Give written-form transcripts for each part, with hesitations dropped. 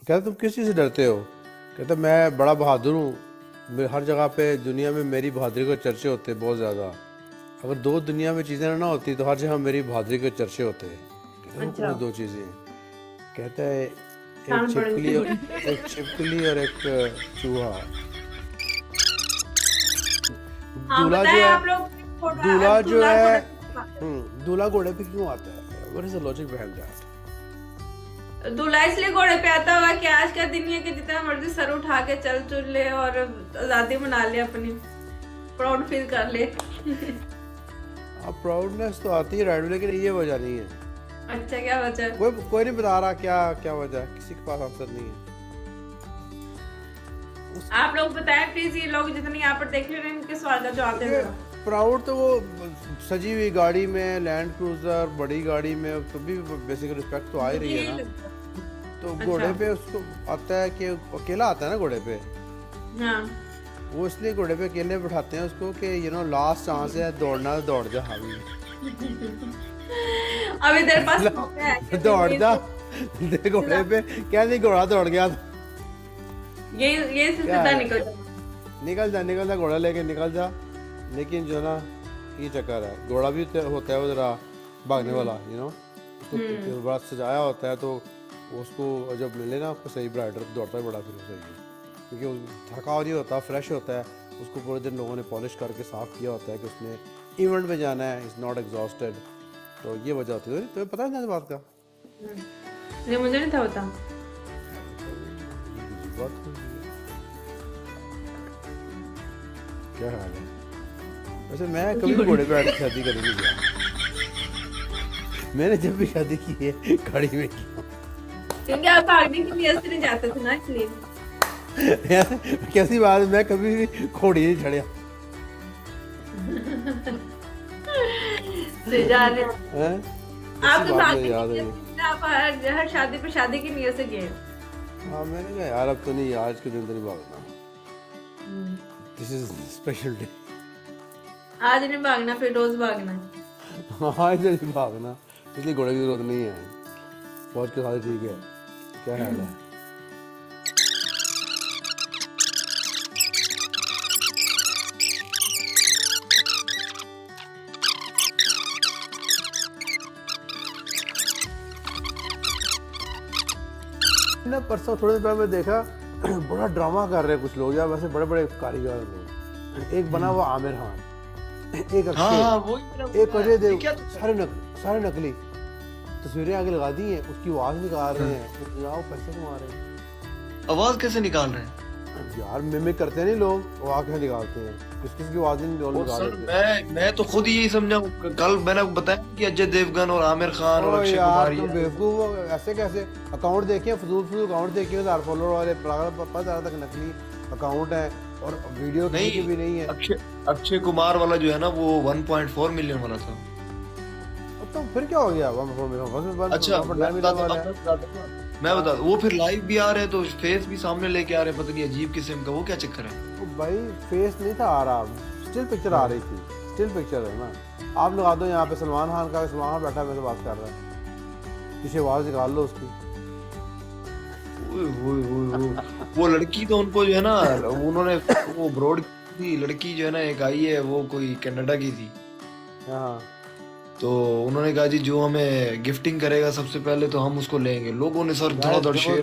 कहता तुम किस चीज़ से डरते हो? कहता मैं बड़ा बहादुर हूँ, हर जगह पे दुनिया में मेरी बहादुरी के चर्चे होते हैं बहुत ज़्यादा। अगर दो दुनिया में चीज़ें ना होती तो हर जगह मेरी बहादुरी के चर्चे होते हैं। कहता वो अच्छा। कौन दो चीज़ें हैं? कहता है एक कान पड़े छिपकली हुए। एक छिपकली और एक चूहा। हाँ दूल्हा बताए जो है आप लोग। दूल्हा जो दूल्हा है घोड़े पे क्यों आता दूल्हा घोड़े पे क्यों आता है? What is the logic behind that? है? दूल्हा इसलिए घोड़े पे आता होगा कि आज का दिन ये कि जितना मर्जी सर उठा के चल चुल ले और आजादी मना ले, अपनी प्राउड फील कर ले। अब प्राउडनेस तो आती है राइट, लेकिन ये वजह नहीं है। अच्छा, क्या वजह है? कोई नहीं बता रहा क्या क्या वजह है, किसी के पास आंसर नहीं है। आप लोग बताएं प्लीज, ये लोग जितने यहाँ पर देख रहे हैं इनके सवाल का जवाब दे दो। प्राउड तो वो सजी हुई गाड़ी में, लैंड क्रूजर बड़ी गाड़ी में, तो भी बेसिक रिस्पेक्ट तो आ ही रही है ना। तो अच्छा। घोड़े पे उसको आता है कि अकेला आता है ना घोड़े पे। हाँ। वो इसलिए घोड़े पे अकेले बिठाते हैं उसको कि लास्ट चांस है, दौड़ना तो दौड़ जा हावी। अभी तेरे पास मौका है कि दौड़ ये जा दे घोड़े पे, कैसे घोड़ा दौड़ गया था। ये से क्या सीधा है? निकल जाओ। निकल जा घोड़ा लेके निकल जा। लेकिन जो ना ये चक्कर है, घोड़ा भी होता है वो जरा भागने वाला, उसको तो बड़ा सजाया होता है, तो उसको जब मिले ना आपको सही राइडर, दौड़ता है बड़ा फिर सही है, क्योंकि वो थका नहीं होता, फ्रेश होता है। उसको पूरे दिन लोगों ने पॉलिश करके साफ़ किया होता है कि उसने इवेंट में जाना है, इज़ नॉट एग्जॉस्टेड। तो ये वजह होती है। तुम्हें पता है ना इस बात का? ये मुझे नहीं था पता। ये बात होती है। क्या हाल है? वैसे मैं कभी भी घोड़े पे बैठ के शादी करी नहीं गया। मैंने जब भी शादी की है गाड़ी में की। क्योंकि आप भागने की नियत से नहीं जाते थे ना, इसलिए। यार कैसी बात है, मैं कभी भी घोड़ी नहीं चढ़ा। जाने हैं? आपके बात भागने मुझे की याद है। नियत से आप हर शादी पे शादी की नियत से गए। हाँ मैंने कहा यार अब तो नहीं, आज के दिन तो नहीं भागना, दिस इज स्पेशल डे। आज नहीं भागना, फिर रोज भागना। हाँ इधर नहीं भागना, इसलिए घोड़े की जरूरत नहीं है। फौज के साथ ठीक है। क्या हाल है? ना परसों थोड़े दिन पहले मैं देखा बड़ा ड्रामा कर रहे हैं कुछ लोग यार, वैसे बड़े बड़े कारीगर लोग। एक बना हुआ आमिर खान, एक हाँ अक्षय, वही मेरा एक अजय देव, क्या सारे नकली तस्वीरें आगे लगा दी हैं, उसकी आवाज निकाल रहे हैं, तो जाओ पैसे कमा रहे हैं। आवाज कैसे निकाल रहे हैं? यार मिमिक करते हैं नहीं लोग, वो आके निकालते हैं, किस किस की आवाज नहीं और निकाल सर देते। मैं तो खुद यही समझा। कल मैंने बताया कि अजय देवगन और आमिर खान और ओ अक्षय यार कुमार तुम ये बेवकूफ हो, ऐसे कैसे? अकाउंट देखिए, फजूल अकाउंट देखिए, 1000 फॉलोअर वाले, पता चला तक नकली अकाउंट है और वीडियो किसी की भी नहीं है। अक्षय कुमार वाला जो है ना वो 1.4 मिलियन वाला था। तो फिर क्या हो गया? अच्छा मैं बता वो फिर लाइव भी आ रहे हैं, तो फेस भी सामने लेके आ रहे हैं, पता नहीं अजीब किस्म का, वो क्या चक्कर है? भाई फेस नहीं था आ रहा, स्टिल पिक्चर आ रही थी, स्टिल पिक्चर है ना। आप लगा दो यहाँ पे सलमान खान का, सलमान खान बैठा मेरे से बात कर रहा है, किसी आवाज निकाल लो उसकी। वो लड़की तो उनको जो है ना उन्होंने वो ब्रॉड थी लड़की जो है ना, एक आई है वो कोई कनाडा की थी। हाँ तो उन्होंने कहा जी जो हमें गिफ्टिंग करेगा सबसे पहले तो हम उसको लेंगे। लोगों ने सर धड़ाधड़ शेयर।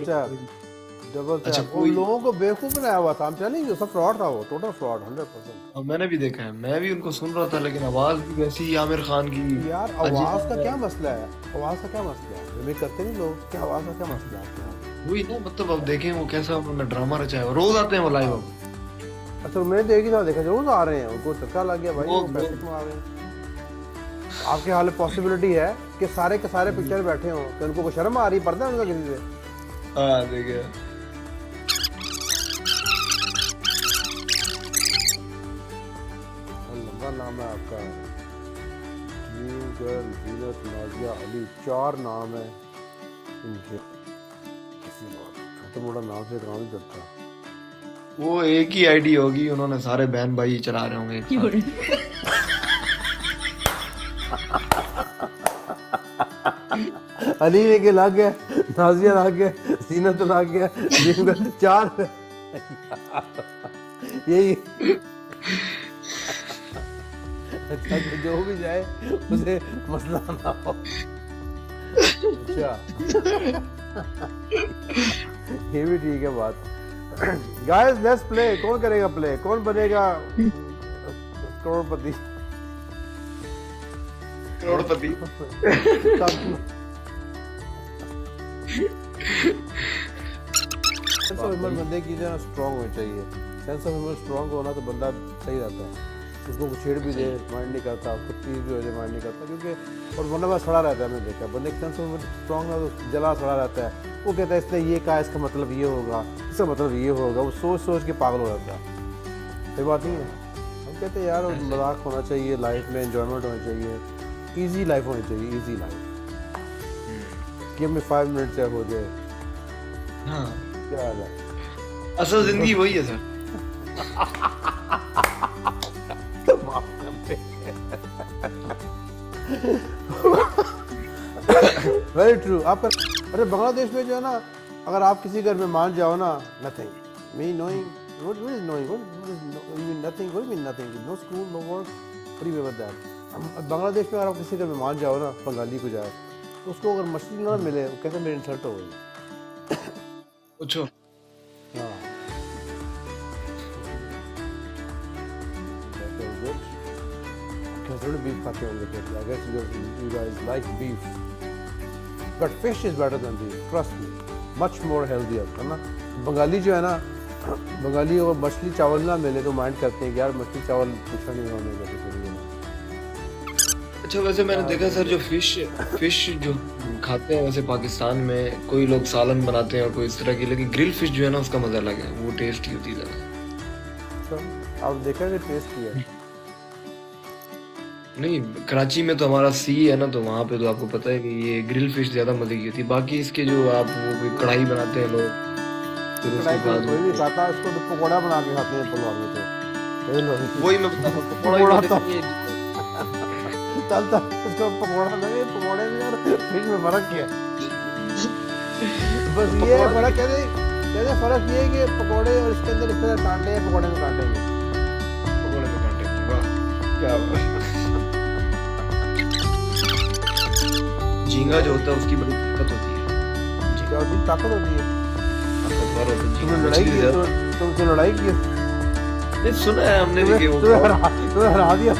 डबल अच्छा, उन लोगों को बेवकूफ बनाया हुआ था, हम चलेंगे, सब फ्रॉड था, वो टोटल फ्रॉड 100%। हाँ, मैंने भी देखा है, मैं भी उनको सुन रहा था, लेकिन आवाज भी वैसी ही आमिर खान की। यार आवाज का क्या मसला है? आवाज का क्या मसला है? रिमेक करते नहीं लोग, क्या आवाज का क्या मसला है आपके यहाँ? वही ना, मतलब अब देखें वो कैसा उन्होंने ड्रामा रचाया है। रोज आते हैं वो लाइव अब। अच्छा मैंने तो एक ही साथ देखा, रोज आ रहे हैं, उनको चक्का लग गया भाई, वो वो- पैसे कमा रहे हैं। आपके हाल पॉसिबिलिटी है कि सारे के सारे पिक्चर बैठे हों, तो उनको कोई शर्म आ रही, पर्दा है उनका किसी से? हाँ देखे। लंबा नाम है आपका, ड्रीम गर्ल, जीनत, नाजिया, अली, 4 नाम है इनके। किसी छोटा मोटा नाम से काम नहीं चलता। वो एक ही आईडी होगी, उन्होंने सारे बहन भाई चला रहे होंगे एक साथ। अली लेके लग गए, नाजिया लग गए, सीना तो लाग गया झींगा 4 यही अच्छा जो भी जाए उसे मसला ना हो। अच्छा ये भी ठीक है बात। Guys let's play. कौन करेगा प्ले? कौन बनेगा करोड़पति? करोड़पति सेंस ऑफ ह्यूमर बंदे की जो स्ट्रांग होनी चाहिए। सेंस ऑफ ह्यूमर स्ट्रांग होना तो बंदा सही रहता है। उसको छेड़ भी दे माइंड नहीं करता, उसको चीज भी हो जाए माइंड नहीं करता, क्योंकि और वरना बस सड़ा रहता है। मैंने देखा बंदे का सेंस ऑफ ह्यूमर स्ट्रांग है तो जला सड़ा रहता है। वो कहता है इसने ये कहा, इसका मतलब ये होगा, इसका मतलब ये होगा। वो सोच सोच के पागल हो जाता है। सही बात नहीं है? हम कहते हैं यार मजाक होना चाहिए, लाइफ में एंजॉयमेंट होनी चाहिए, इजी लाइफ होनी चाहिए, इजी लाइफ। कि हमें 5 मिनट से हो जाए। हाँ क्या हाल है? असल जिंदगी वही है सर। Very true. आप अरे बांग्लादेश में जो है ना, अगर आप किसी घर में मान जाओ ना, nothing me knowing what is knowing what mean nothing what mean nothing no school no work what you with that. Bangladesh में अगर आप किसी घर में मान जाओ ना, बंगाली को जाए तो उसको अगर मछली ना मिले वो कहते मेरी इंसल्ट हो गई। अच्छा हाँ beef खाते होंगे फिर। I guess you guys like beef, but fish is better than beef. Trust me, much more healthier, है ना? बंगाली जो है ना, बंगाली को मछली चावल ना मिले तो माइंड करते हैं कि यार मछली चावल पूछा नहीं होने का। अच्छा वैसे मैंने देखा सर जो फिश जो खाते हैं वैसे पाकिस्तान में कोई लोग सालन बनाते हैं और कोई इस तरह की, लेकिन ग्रिल फिश जो है ना उसका मजा अलग है, वो टेस्टी होती है ज़्यादा। अच्छा आप देखा कि टेस्ट किया? नहीं कराची में तो हमारा सी है ना, तो वहाँ पे तो आपको पता है कि ये ग्रिल फिश ज्यादा मजे की होती है। बाकी इसके जो आप वो कोई कढ़ाई बनाते हैं लोग, फिर उसके बाद कोई नहीं खाता उसको, तो पकौड़ा बना के खाते हैं पुलवा में। तो वही मैं बता रहा हूँ, पकौड़ा ही बनाते हैं। चलता उसको पकौड़ा लगे, पकौड़े में यार फिश में फर्क क्या है? बस ये फर्क कहते फर्क ये है कि पकौड़े और इसके अंदर इस तरह कांटे हैं, पकौड़े में कांटे नहीं। पकौड़े में कांटे नहीं, वाह क्या बात। झींगा जो होता है उसकी बड़ी ताकत होती है। झींगा की ताकत होती है। ताकतवर होता है तुमने झींगा। लड़ाई की? तुमसे लड़ाई की? नहीं सुना है हमने भी कि वो तुम्हें हरा दिया।